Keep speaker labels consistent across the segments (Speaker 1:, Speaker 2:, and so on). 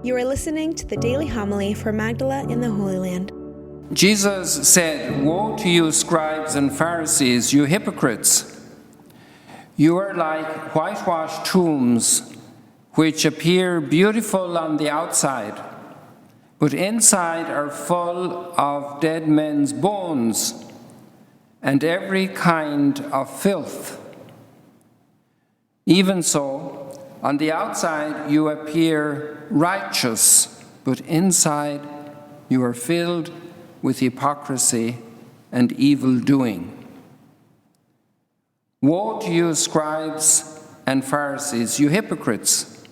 Speaker 1: You are listening to the Daily Homily for Magdala in the Holy Land.
Speaker 2: Jesus said, "Woe to you, scribes and Pharisees, you hypocrites! You are like whitewashed tombs, which appear beautiful on the outside, but inside are full of dead men's bones and every kind of filth. Even so, on the outside you appear righteous, but inside you are filled with hypocrisy and evil doing. Woe to you, scribes and Pharisees, you hypocrites!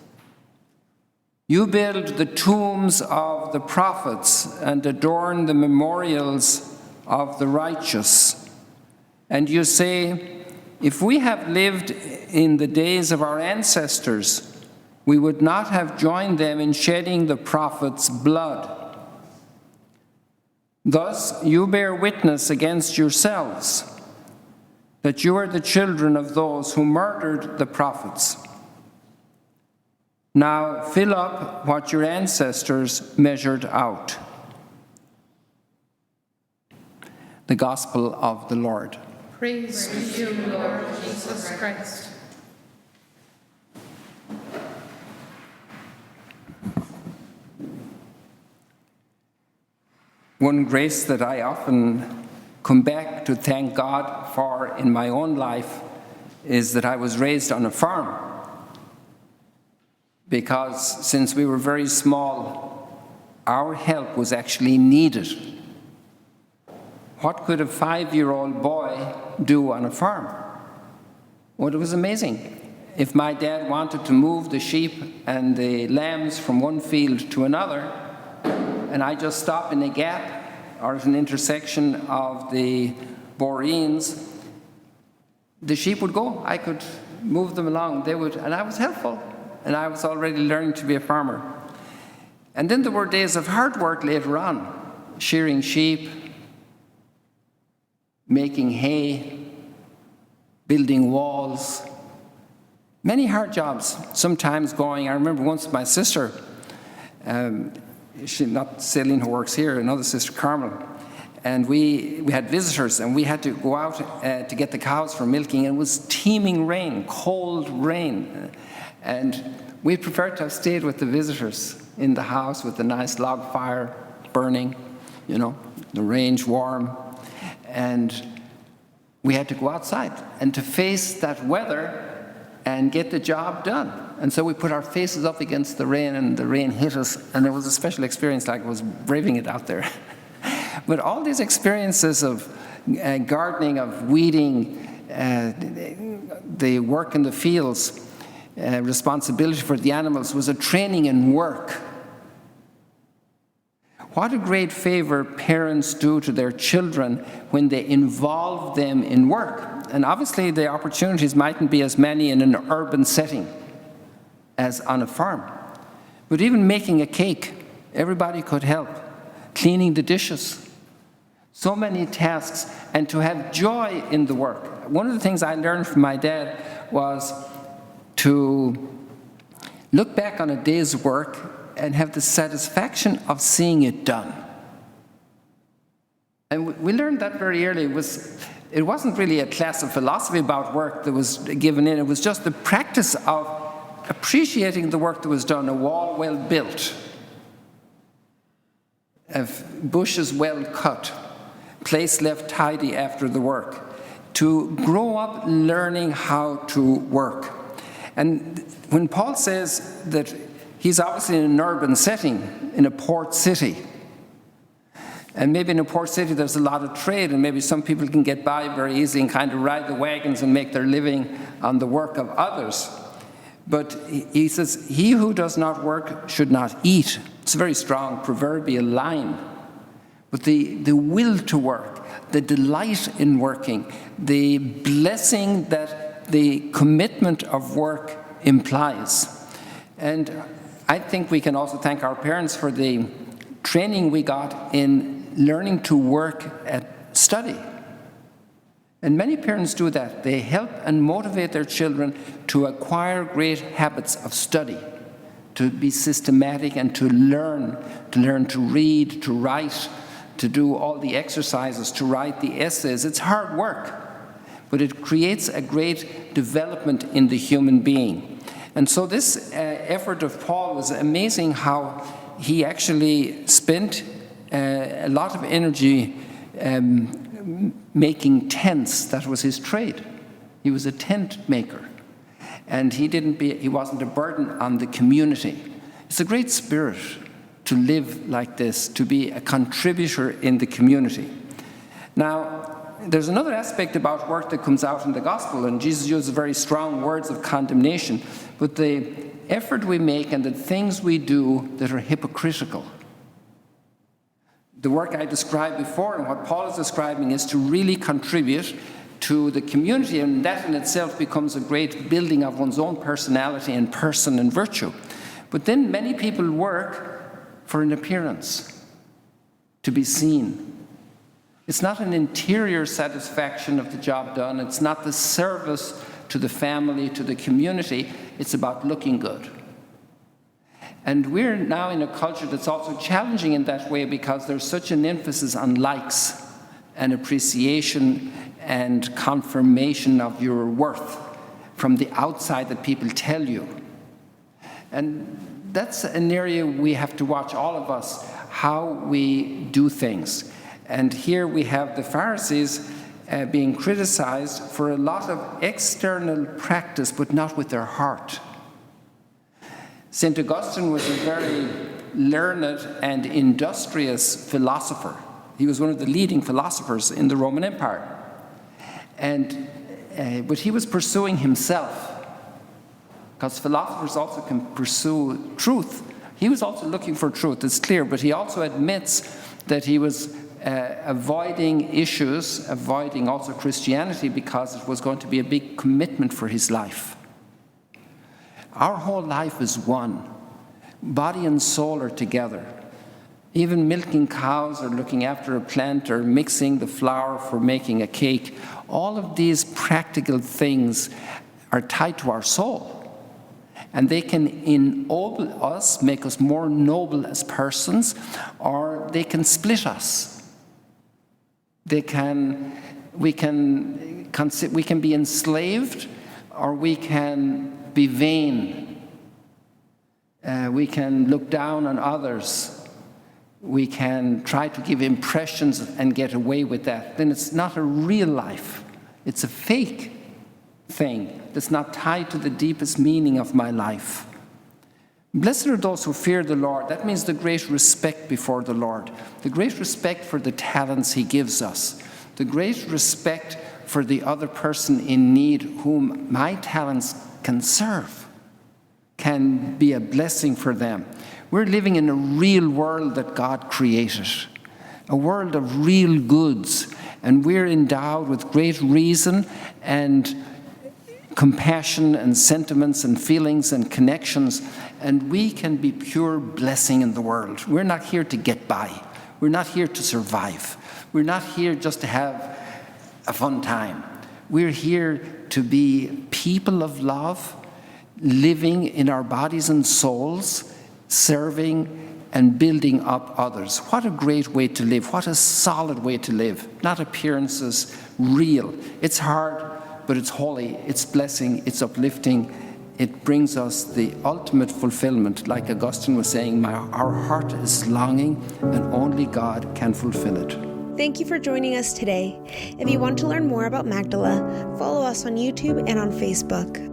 Speaker 2: You build the tombs of the prophets and adorn the memorials of the righteous. And you say, if we have lived in the days of our ancestors, we would not have joined them in shedding the prophets' blood. Thus you bear witness against yourselves that you are the children of those who murdered the prophets. Now fill up what your ancestors measured out." The Gospel of the Lord.
Speaker 3: Praise to you, Lord Jesus Christ.
Speaker 2: One grace that I often come back to thank God for in my own life is that I was raised on a farm. Because since we were very small, our help was actually needed. What could a 5-year-old boy do on a farm? Well, it was amazing. If my dad wanted to move the sheep and the lambs from one field to another, and I just stopped in a gap or at an intersection of the boreens, the sheep would go. I could move them along. They would, and I was helpful. And I was already learning to be a farmer. And then there were days of hard work later on, shearing sheep, making hay, building walls, many hard jobs, sometimes going. I remember once my sister, she's not Celine who works here, another sister, Carmel, and we had visitors, and we had to go out to get the cows for milking, and it was teeming rain, cold rain, and we preferred to have stayed with the visitors in the house with the nice log fire burning, you know, the range warm, and we had to go outside and to face that weather and get the job done. And so we put our faces up against the rain, and the rain hit us, and it was a special experience, like I was braving it out there. But all these experiences of gardening, of weeding, the work in the fields, responsibility for the animals, was a training in work. What a great favor parents do to their children when they involve them in work. And obviously the opportunities mightn't be as many in an urban setting as on a farm. But even making a cake, everybody could help. Cleaning the dishes. So many tasks, and to have joy in the work. One of the things I learned from my dad was to look back on a day's work and have the satisfaction of seeing it done. And we learned that very early. It wasn't really a class of philosophy about work that was given in. It was just the practice of appreciating the work that was done, a wall well built, bushes well cut, place left tidy after the work, to grow up learning how to work. And when Paul says that he's obviously in an urban setting, in a port city, and maybe in a port city there's a lot of trade, and maybe some people can get by very easily and kind of ride the wagons and make their living on the work of others. But he says, he who does not work should not eat. It's a very strong proverbial line. But the will to work, the delight in working, the blessing that the commitment of work implies. And I think we can also thank our parents for the training we got in learning to work at study. And many parents do that. They help and motivate their children to acquire great habits of study, to be systematic and to learn to read, to write, to do all the exercises, to write the essays. It's hard work, but it creates a great development in the human being. And so this effort of Paul was amazing, how he actually spent a lot of energy making tents. That was his trade. He was a tent maker. And he wasn't a burden on the community. It's a great spirit to live like this, to be a contributor in the community. Now, there's another aspect about work that comes out in the gospel, and Jesus uses very strong words of condemnation, but the effort we make and the things we do that are hypocritical. The work I described before and what Paul is describing is to really contribute to the community, and that in itself becomes a great building of one's own personality and person and virtue. But then many people work for an appearance, to be seen. It's not an interior satisfaction of the job done. It's not the service to the family, to the community. It's about looking good. And we're now in a culture that's also challenging in that way, because there's such an emphasis on likes and appreciation and confirmation of your worth from the outside that people tell you. And that's an area we have to watch, all of us, how we do things. And here we have the Pharisees being criticized for a lot of external practice, but not with their heart. St. Augustine was a very learned and industrious philosopher. He was one of the leading philosophers in the Roman Empire. But he was pursuing himself, because philosophers also can pursue truth. He was also looking for truth, it's clear, but he also admits that he was avoiding issues, avoiding also Christianity, because it was going to be a big commitment for his life. Our whole life is one. Body and soul are together. Even milking cows or looking after a plant or mixing the flour for making a cake, all of these practical things are tied to our soul. And they can ennoble us, make us more noble as persons, or they can split us. We can be enslaved, or we can be vain. We can look down on others. We can try to give impressions and get away with that. Then it's not a real life. It's a fake thing that's not tied to the deepest meaning of my life. Blessed are those who fear the Lord. That means the great respect before the Lord, the great respect for the talents he gives us, the great respect for the other person in need whom my talents can serve, can be a blessing for them. We're living in a real world that God created, a world of real goods, and we're endowed with great reason and compassion and sentiments and feelings and connections, and we can be pure blessing in the world. We're not here to get by. We're not here to survive. We're not here just to have a fun time. We're here to be people of love, living in our bodies and souls, serving and building up others. What a great way to live. What a solid way to live. Not appearances, real. It's hard, but it's holy. It's blessing. It's uplifting. It brings us the ultimate fulfillment. Like Augustine was saying, our heart is longing, and only God can fulfill it.
Speaker 1: Thank you for joining us today. If you want to learn more about Magdala, follow us on YouTube and on Facebook.